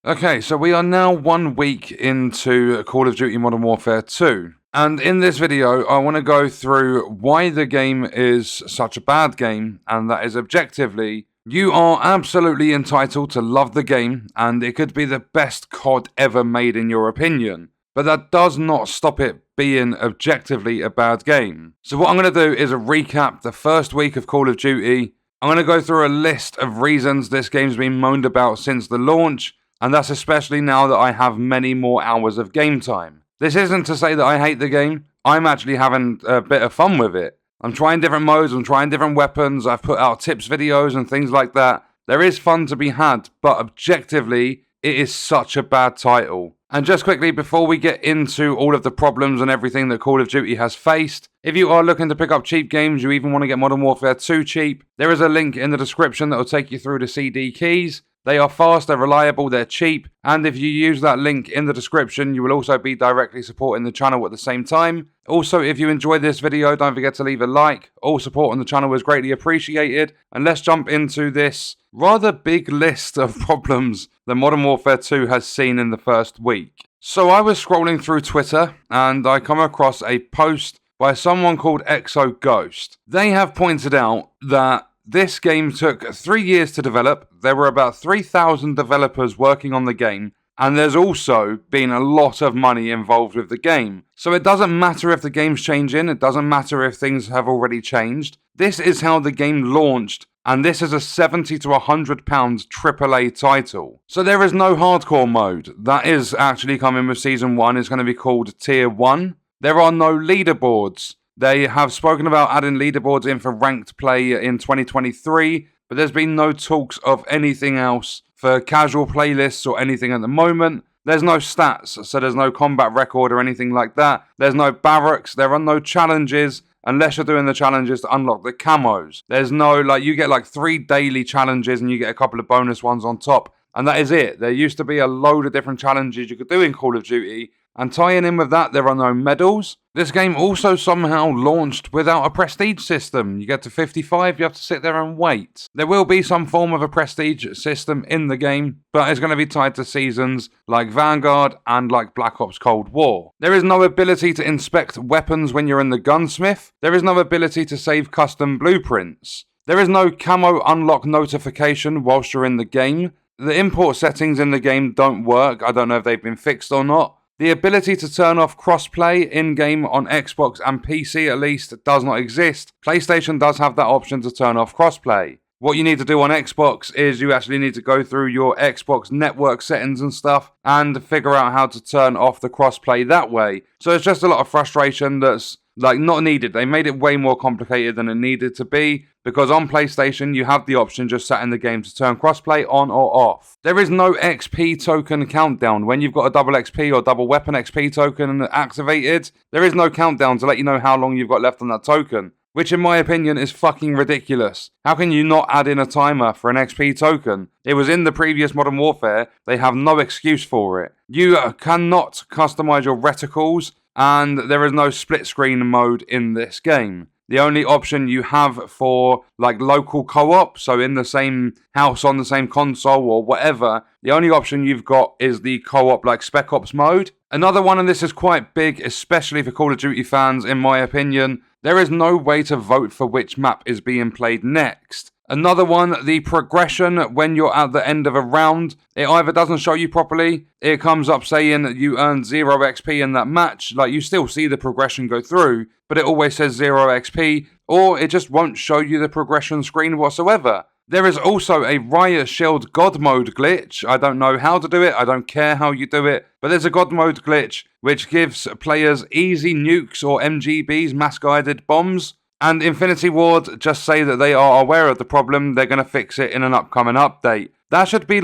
Okay, so we are now 1 week into Call of Duty Modern Warfare 2. And in this video, I want to go through why the game is such a bad game, and that is objectively, you are absolutely entitled to love the game, and it could be the best COD ever made in your opinion. But that does not stop it being objectively a bad game. So what I'm going to do is recap the first week of Call of Duty. I'm going to go through a list of reasons this game's been moaned about since the launch, and that's especially now that I have many more hours of game time. This isn't to say that I hate the game. I'm actually having a bit of fun with it. I'm trying different modes, I'm trying different weapons, I've put out tips videos and things like that. There is fun to be had, but objectively, it is such a bad title. And just quickly, before we get into all of the problems and everything that Call of Duty has faced, if you are looking to pick up cheap games, you even want to get Modern Warfare 2 cheap, there is a link in the description that will take you through the CD keys. They are fast, they're reliable, they're cheap, and if you use that link in the description, you will also be directly supporting the channel at the same time. Also, if you enjoyed this video, don't forget to leave a like. All support on the channel is greatly appreciated, and let's jump into this rather big list of problems that Modern Warfare 2 has seen in the first week. So I was scrolling through Twitter, and I come across a post by someone called Exo Ghost. They have pointed out that this game took 3 years to develop. There were about 3,000 developers working on the game, and there's also been a lot of money involved with the game. So it doesn't matter if the game's changing, it doesn't matter if things have already changed. This is how the game launched, and this is a £70 to £100 AAA title. So there is no hardcore mode. That is actually coming with Season 1. It's going to be called Tier 1. There are no leaderboards. They have spoken about adding leaderboards in for ranked play in 2023, but there's been no talks of anything else for casual playlists or anything at the moment. There's no stats, so there's no combat record or anything like that. There's no barracks, there are no challenges, unless you're doing the challenges to unlock the camos. There's no, you get 3 daily challenges and you get a couple of bonus ones on top, and that is it. There used to be a load of different challenges you could do in Call of Duty, and tying in with that, there are no medals. This game also somehow launched without a prestige system. You get to 55, you have to sit there and wait. There will be some form of a prestige system in the game, but it's going to be tied to seasons like Vanguard and like Black Ops Cold War. There is no ability to inspect weapons when you're in the gunsmith. There is no ability to save custom blueprints. There is no camo unlock notification whilst you're in the game. The import settings in the game don't work. I don't know if they've been fixed or not. The ability to turn off crossplay in-game on Xbox and PC at least does not exist. PlayStation does have that option to turn off crossplay. What you need to do on Xbox is you actually need to go through your Xbox network settings and stuff and figure out how to turn off the crossplay that way. So it's just a lot of frustration that's not needed. They made it way more complicated than it needed to be, because on PlayStation you have the option just sat in the game to turn crossplay on or off. There is no XP token countdown. When you've got a double XP or double weapon XP token activated, there is no countdown to let you know how long you've got left on that token, which in my opinion is fucking ridiculous. How can you not add in a timer for an XP token? It was in the previous Modern Warfare. They have no excuse for it. You cannot customize your reticles, and there is no split screen mode in this game. The only option you have for local co-op, so in the same house on the same console or whatever, the only option you've got is the co-op Spec Ops mode. Another one, and this is quite big, especially for Call of Duty fans in my opinion, there is no way to vote for which map is being played next. Another one, the progression when you're at the end of a round, it either doesn't show you properly, it comes up saying that you earned 0 XP in that match, you still see the progression go through, but it always says 0 XP, or it just won't show you the progression screen whatsoever. There is also a Riot Shield God mode glitch. I don't know how to do it, I don't care how you do it, but there's a God mode glitch which gives players easy nukes or MGBs, mass guided bombs. And Infinity Ward just say that they are aware of the problem, they're going to fix it in an upcoming update. That should be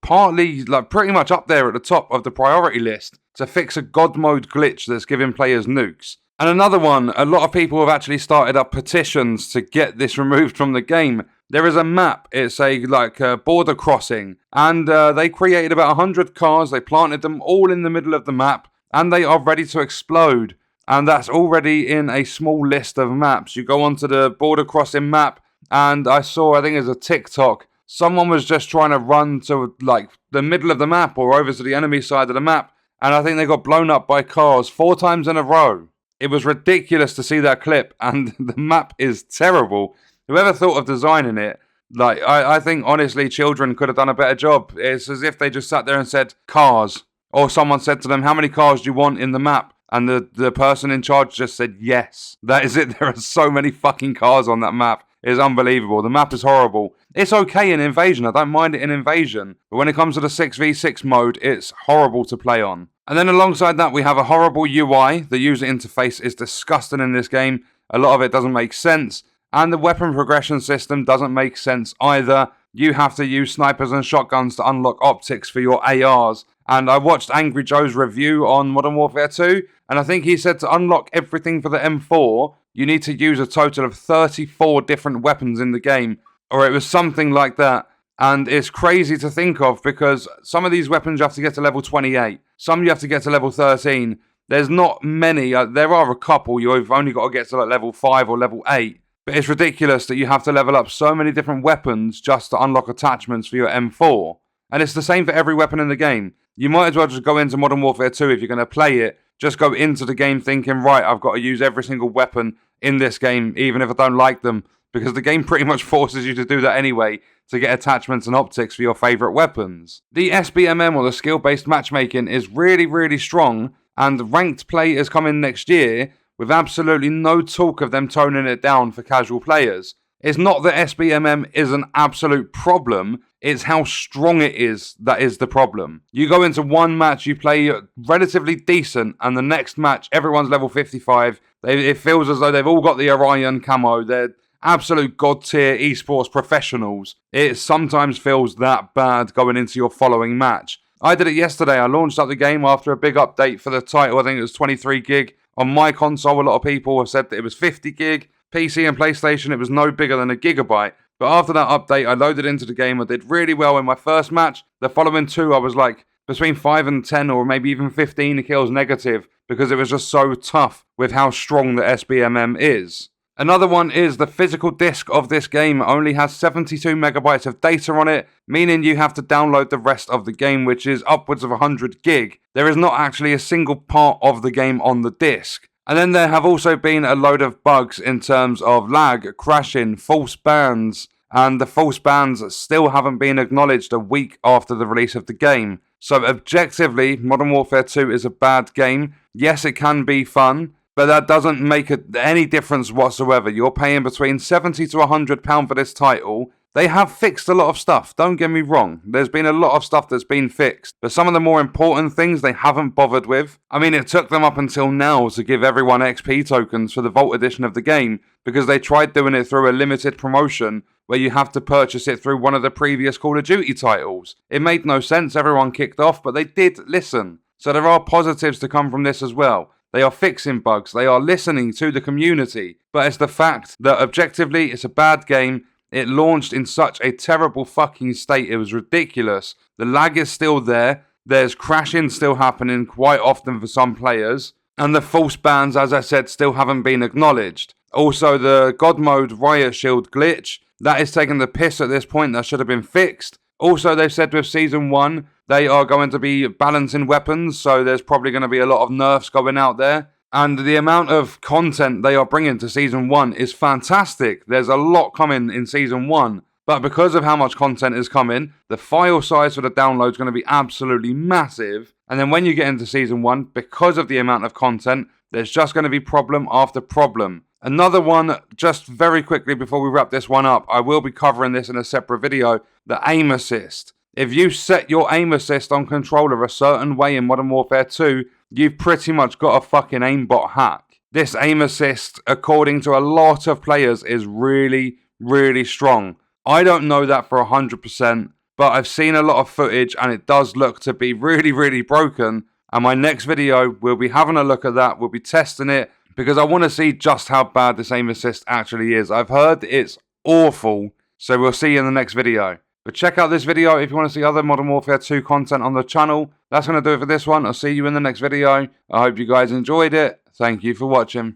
partly, pretty much up there at the top of the priority list to fix a God mode glitch that's giving players nukes. And another one, a lot of people have actually started up petitions to get this removed from the game. There is a map, it's a border crossing, and they created about 100 cars, they planted them all in the middle of the map, and they are ready to explode. And that's already in a small list of maps. You go onto the border crossing map, and I think there's a TikTok someone was just trying to run to like the middle of the map or over to the enemy side of the map, and I think they got blown up by cars 4 times in a row. It was ridiculous to see that clip, and the map is terrible. Whoever thought of designing it, like, I think honestly children could have done a better job. It's as if they just sat there and said, cars. Or someone said to them, how many cars do you want in the map? And the person in charge just said yes. That is it. There are so many fucking cars on that map. It's unbelievable. The map is horrible. It's okay in Invasion. I don't mind it in Invasion. But when it comes to the 6v6 mode, it's horrible to play on. And then alongside that, we have a horrible UI. The user interface is disgusting in this game. A lot of it doesn't make sense. And the weapon progression system doesn't make sense either. You have to use snipers and shotguns to unlock optics for your ARs. And I watched Angry Joe's review on Modern Warfare 2, and I think he said to unlock everything for the M4, you need to use a total of 34 different weapons in the game, or it was something like that. And it's crazy to think of, because some of these weapons you have to get to level 28, some you have to get to level 13. There's not many, there are a couple, you've only got to get to like level 5 or level 8. But it's ridiculous that you have to level up so many different weapons just to unlock attachments for your M4. And it's the same for every weapon in the game. You might as well just go into Modern Warfare 2 if you're going to play it. Just go into the game thinking, right, I've got to use every single weapon in this game, even if I don't like them. Because the game pretty much forces you to do that anyway, to get attachments and optics for your favourite weapons. The SBMM, or the skill-based matchmaking, is really, really strong. And ranked play is coming next year, with absolutely no talk of them toning it down for casual players. It's not that SBMM is an absolute problem, it's how strong it is that is the problem. You go into one match, you play relatively decent, and the next match, everyone's level 55. It feels as though they've all got the Orion camo. They're absolute god-tier esports professionals. It sometimes feels that bad going into your following match. I did it yesterday. I launched up the game after a big update for the title. I think it was 23 gig. On my console, a lot of people have said that it was 50 gig. PC and PlayStation, it was no bigger than a gigabyte. But after that update, I loaded into the game. I did really well in my first match. The following two, I was like between 5 and 10 or maybe even 15 kills negative, because it was just so tough with how strong the SBMM is. Another one is the physical disc of this game only has 72 megabytes of data on it, meaning you have to download the rest of the game, which is upwards of 100 gig. There is not actually a single part of the game on the disc. And then there have also been a load of bugs in terms of lag, crashing, false bans, and the false bans still haven't been acknowledged a week after the release of the game. So objectively, Modern Warfare 2 is a bad game. Yes, it can be fun, but that doesn't make any difference whatsoever. You're paying between £70 to £100 for this title. They have fixed a lot of stuff, don't get me wrong. There's been a lot of stuff that's been fixed, but some of the more important things they haven't bothered with. I mean, it took them up until now to give everyone XP tokens for the Vault edition of the game, because they tried doing it through a limited promotion where you have to purchase it through one of the previous Call of Duty titles. It made no sense, everyone kicked off, but they did listen. So there are positives to come from this as well. They are fixing bugs, they are listening to the community, but it's the fact that objectively it's a bad game. It launched in such a terrible fucking state, it was ridiculous. The lag is still there, there's crashing still happening quite often for some players, and the false bans, as I said, still haven't been acknowledged. Also, the God Mode Riot Shield glitch, that is taking the piss at this point, that should have been fixed. Also, they've said with Season 1, they are going to be balancing weapons, so there's probably going to be a lot of nerfs going out there. And the amount of content they are bringing to Season 1 is fantastic. There's a lot coming in Season 1. But because of how much content is coming, the file size for the download is going to be absolutely massive. And then when you get into Season 1, because of the amount of content, there's just going to be problem after problem. Another one, just very quickly before we wrap this one up, I will be covering this in a separate video, the aim assist. If you set your aim assist on controller a certain way in Modern Warfare 2, you've pretty much got a fucking aimbot hack. This aim assist, according to a lot of players, is really, really strong. I don't know that for 100%, but I've seen a lot of footage and it does look to be really, really broken. And my next video, we'll be having a look at that, we'll be testing it, because I want to see just how bad this aim assist actually is. I've heard it's awful, so we'll see you in the next video. But check out this video if you want to see other Modern Warfare 2 content on the channel. That's going to do it for this one. I'll see you in the next video. I hope you guys enjoyed it. Thank you for watching.